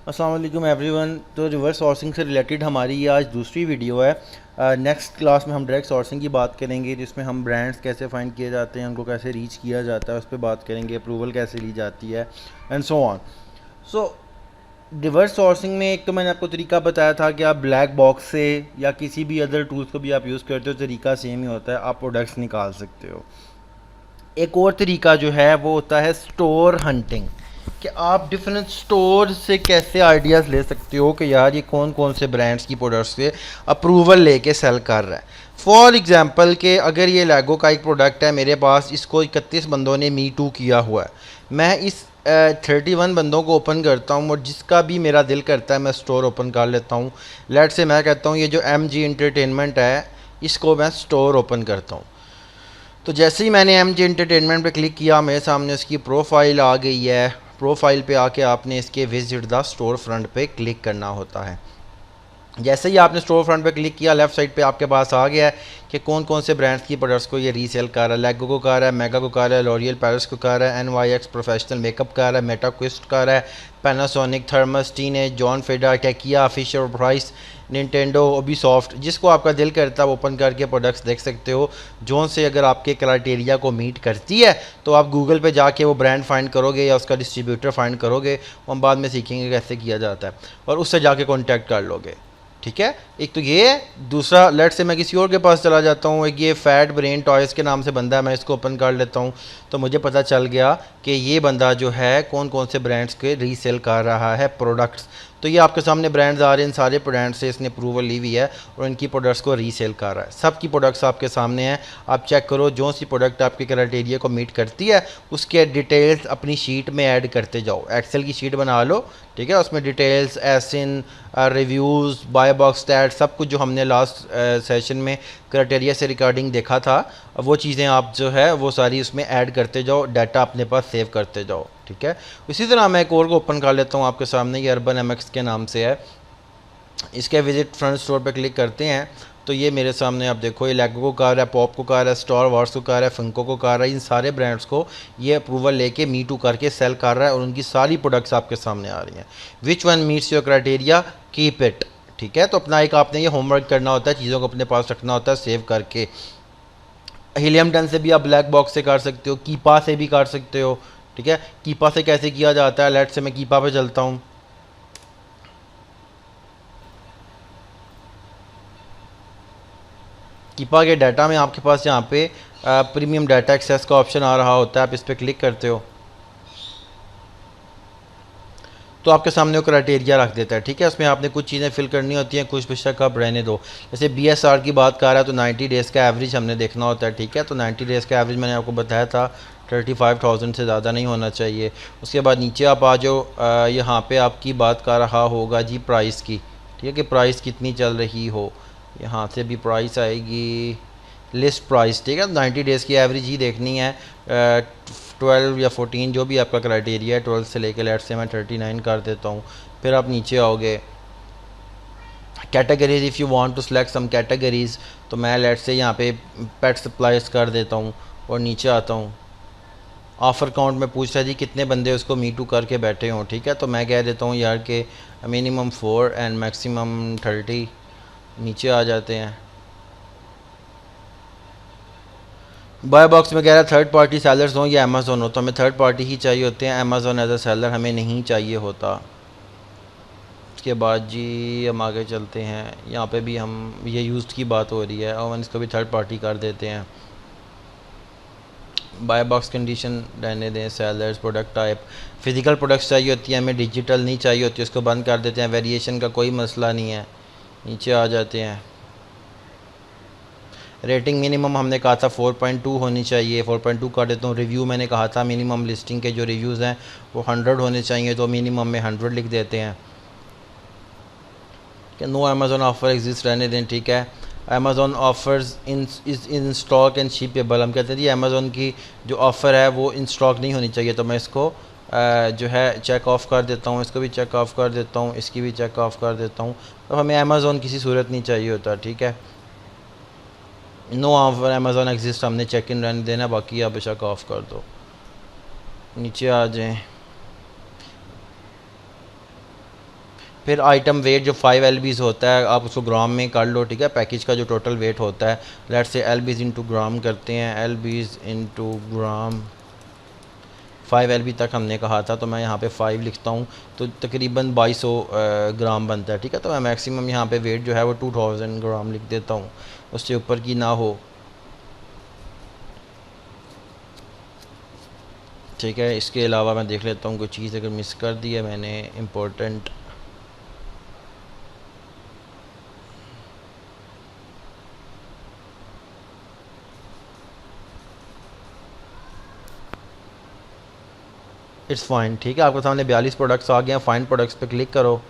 अस्सलाम वालेकुम एवरीवन। तो रिवर्स सोर्सिंग से रिलेटेड हमारी ये आज दूसरी वीडियो है। नेक्स्ट क्लास में हम डायरेक्ट सोर्सिंग की बात करेंगे, जिसमें हम ब्रांड्स कैसे फाइंड किए जाते हैं, उनको कैसे रीच किया जाता है, उस पर बात करेंगे, अप्रूवल कैसे ली जाती है and so on. So reverse sourcing में एक तो मैंने आपको तरीका बताया था कि आप ब्लैक बॉक्स से या किसी भी अदर टूल्स को भी आप यूज़ करते हो, तरीका सेम ही होता है, आप प्रोडक्ट्स निकाल सकते हो। एक और तरीका जो है वो होता है स्टोर हंटिंग, कि आप डिफरेंट स्टोर से कैसे आइडियाज़ ले सकते हो कि यार ये कौन कौन से ब्रांड्स की प्रोडक्ट्स से अप्रूवल लेके सेल कर रहा है। फॉर एग्जांपल कि अगर ये लेगो का एक प्रोडक्ट है मेरे पास, इसको 31 बंदों ने मी टू किया हुआ है, मैं इस 31 बंदों को ओपन करता हूँ और जिसका भी मेरा दिल करता है मैं स्टोर ओपन कर लेता हूँ। लेट से मैं कहता हूँ ये जो MG एंटरटेनमेंट है इसको मैं स्टोर ओपन करता हूँ। तो जैसे ही मैंने MG एंटरटेनमेंट पे क्लिक किया मेरे सामने उसकी प्रोफाइल आ गई है। प्रोफाइल पे आके आपने इसके विजिट द स्टोर फ्रंट पे क्लिक करना होता है। जैसे ही आपने स्टोर फ्रंट पे क्लिक किया, लेफ्ट साइड पे आपके पास आ गया है कि कौन कौन से ब्रांड्स की प्रोडक्ट्स को ये रीसेल कर रहा है। लेगो को कर रहा है, मेगा को कर रहा है, लॉरियल पेरिस को कर रहा है, NYX प्रोफेशनल मेकअप कर रहा है, मेटा क्विस्ट कर रहा है, पैनासोनिक, थर्मस, टीनेज, जॉन फेडर, टेकिया, फिशर प्राइस, निंटेंडो, ओबीसॉफ्ट। जिसको आपका दिल करता है ओपन करके प्रोडक्ट्स देख सकते हो। जोन से अगर आपके क्राइटेरिया को मीट करती है तो आप गूगल पे जाके वो ब्रांड फाइंड करोगे या उसका डिस्ट्रीब्यूटर फाइंड करोगे। हम बाद में सीखेंगे कैसे किया जाता है और उससे जाके कॉन्टैक्ट कर लोगे। ठीक है, एक तो ये है। दूसरा, लेट से मैं किसी और के पास चला जाता हूँ, एक ये फैट ब्रेन टॉयज़ के नाम से बंदा है, मैं इसको ओपन कर लेता हूँ तो मुझे पता चल गया कि ये बंदा जो है कौन कौन से ब्रांड्स के रीसेल कर रहा है प्रोडक्ट्स। तो ये आपके सामने ब्रांड्स आ रहे हैं, इन सारे ब्रांड से इसने अप्रूवल ली हुई है और इनकी प्रोडक्ट्स को रीसेल कर रहा है। सब की प्रोडक्ट्स आपके सामने हैं, आप चेक करो। जो सी प्रोडक्ट आपके क्राइटेरिया को मीट करती है उसके डिटेल्स अपनी शीट में ऐड करते जाओ। एक्सेल की शीट बना लो, ठीक है, उसमें details, ASIN, reviews, buy box stat, सब कुछ जो हमने लास्ट सेशन में क्राइटेरिया से रिकॉर्डिंग देखा था, वो चीज़ें आप जो है वो सारी उसमें ऐड करते जाओ, डाटा अपने पास सेव करते जाओ। ठीक है, इसी तरह मैं एक और को ओपन कर लेता हूँ आपके सामने, ये अर्बन MX के नाम से है। इसके विजिट फ्रंट स्टोर पे क्लिक करते हैं तो ये मेरे सामने आप देखो, ये लेगो को कार है, पॉप को कार है, स्टार वार्स को कार है, फंको को कार है। इन सारे ब्रांड्स को ये अप्रूवल लेके मी टू करके सेल कर रहा है और उनकी सारी प्रोडक्ट्स आपके सामने आ रही हैं। Which one meets your criteria, keep it. ठीक है, तो अपना एक आपने ये होमवर्क करना होता है, चीज़ों को अपने पास रखना होता है सेव करके। हीलियम 10 से भी आप ब्लैक बॉक्स से कर सकते हो, कीपा से भी कर सकते हो। ठीक है, कीपा से कैसे किया जाता है, लेट से मैं कीपा पे चलता हूँ। कीपा के डाटा में आपके पास यहाँ पे प्रीमियम डाटा एक्सेस का ऑप्शन आ रहा होता है, आप इस पर क्लिक करते हो तो आपके सामने वो क्राइटेरिया रख देता है। ठीक है, उसमें आपने कुछ चीज़ें फिल करनी होती हैं, कुछ बेशक आप रहने दो। जैसे BSR की बात कर रहा है तो 90 डेज़ का एवरेज हमने देखना होता है। ठीक है, तो 90 डेज़ का एवरेज मैंने आपको बताया था 35,000 से ज़्यादा नहीं होना चाहिए। उसके बाद नीचे आप आ जाओ, यहाँ पे आपकी बात कर रहा होगा जी प्राइस की। ठीक है, कि प्राइस कितनी चल रही हो, यहाँ से भी प्राइस आएगी, लिस्ट प्राइस। ठीक है, 90 डेज़ की एवरेज ही देखनी है। 12 या 14 जो भी आपका क्राइटेरिया है, 12 से लेकर लेट से मैं 39 कर देता हूँ। फिर आप नीचे आओगे, categories, if you want to select some categories, तो मैं लेट से यहाँ पे पेट सप्लाइज कर देता हूँ और नीचे आता हूँ। ऑफ़र काउंट में पूछ रहा है जी कितने बंदे उसको मी टू करके बैठे हों। ठीक है, तो मैं कह देता हूँ यार कि मिनिमम 4 एंड मैक्सिमम 30। नीचे आ जाते हैं, बाय बॉक्स में कह रहा है थर्ड पार्टी सेलर्स हों या अमेज़ोन हो, तो हमें थर्ड पार्टी ही चाहिए होते हैं, अमेज़ोन एज अ सेलर हमें नहीं चाहिए होता। उसके बाद जी हम आगे चलते हैं, यहाँ पे भी हम ये यूज्ड की बात हो रही है और हम इसको भी थर्ड पार्टी कर देते हैं। बाय बॉक्स कंडीशन रहने दें, sellers, product type, physical products चाहिए होती है हमें, डिजिटल नहीं चाहिए होती, उसको बंद कर देते हैं। वेरिएशन का कोई मसला नहीं है, नीचे आ जाते हैं। रेटिंग मिनिमम हमने कहा था 4.2 होनी चाहिए, 4.2 कर देता हूँ। रिव्यू मैंने कहा था मिनिमम लिस्टिंग के जो रिव्यूज़ हैं वो 100 होने चाहिए, तो मिनिमम में 100 लिख देते हैं कि नो अमेज़ोन ऑफ़र एग्जिस्ट रहने दें। ठीक है, Amazon offers in stock and shippable, हम कहते हैं जी अमेज़ोन की जो ऑफ़र है वो इन स्टॉक नहीं होनी चाहिए, तो मैं इसको जो है चेक ऑफ़ कर देता हूँ, इसको भी चेक ऑफ़ कर देता हूँ, इसकी भी चेक ऑफ़ कर देता हूँ। तो हमें अमेज़ोन किसी सूरत नहीं चाहिए होता। ठीक है, नो ऑफर अमेज़ोन एग्जिस्ट हमने चेक इन रहने देना, बाकी आप बेशक ऑफ़ कर दो। नीचे आ जाएं, फिर आइटम वेट जो 5 LBs होता है आप उसको ग्राम में कर लो, ठीक है। पैकेज का जो टोटल वेट होता है, let's say LBs into gram करते हैं, LBs इंटू ग्राम, 5 LB तक हमने कहा था, तो मैं यहाँ पे 5 लिखता हूँ, तो तकरीबन 2200 ग्राम बनता है, ठीक है। तो मैं मैक्सिमम यहाँ पे वेट जो है वो 2000 ग्राम लिख देता हूँ, उससे ऊपर की ना हो, ठीक है। इसके अलावा मैं देख लेता हूँ कोई चीज़ अगर मिस कर दी है मैंने इम्पोर्टेंट। इट्स फाइन, ठीक है। आपके सामने 42 प्रोडक्ट्स आ गए हैं। फाइंड प्रोडक्ट्स पे क्लिक करो,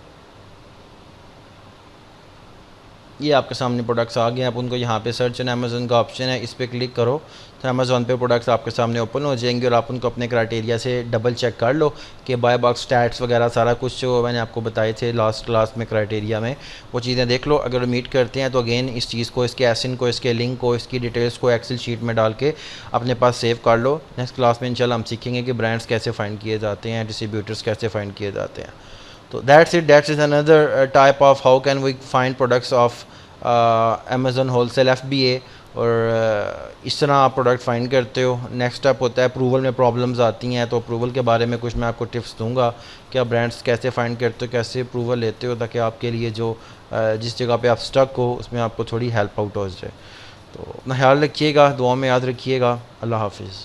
ये आपके सामने प्रोडक्ट्स आ गए हैं। आप उनको यहाँ पे सर्च एंड अमेज़न का ऑप्शन है, इस पर क्लिक करो तो अमेज़न पे प्रोडक्ट्स आपके सामने ओपन हो जाएंगे, और आप उनको अपने क्राइटेरिया से डबल चेक कर लो कि बाय बॉक्स स्टैट्स वगैरह सारा कुछ जो मैंने आपको बताए थे लास्ट क्लास में क्राइटेरिया में, वो चीज़ें देख लो। अगर मीट करते हैं तो अगेन इस चीज़ को, इसके एसिन को, इसके लिंक को, इसकी डिटेल्स को एक्सेल शीट में डाल के अपने पास सेव कर लो। नेक्स्ट क्लास में इंशाल्लाह हम सीखेंगे कि ब्रांड्स कैसे फाइंड किए जाते हैं, डिस्ट्रीब्यूटर्स कैसे फाइंड किए जाते हैं। तो that's it, that's is another type of how can we find products of Amazon wholesale FBA, और इस तरह आप प्रोडक्ट फाइंड करते हो। नेक्स्ट स्टेप होता है अप्रूवल में प्रॉब्लम्स आती हैं, तो अप्रूवल के बारे में कुछ मैं आपको टिप्स दूंगा कि आप ब्रांड्स कैसे फाइंड करते हो, कैसे अप्रूवल लेते हो, ताकि आपके लिए जो जिस जगह पे आप स्टक हो उसमें आपको थोड़ी हेल्प आउट हो जाए। तो अपना ख्याल रखिएगा, दुआ में याद रखिएगा। अल्लाह हाफिज़।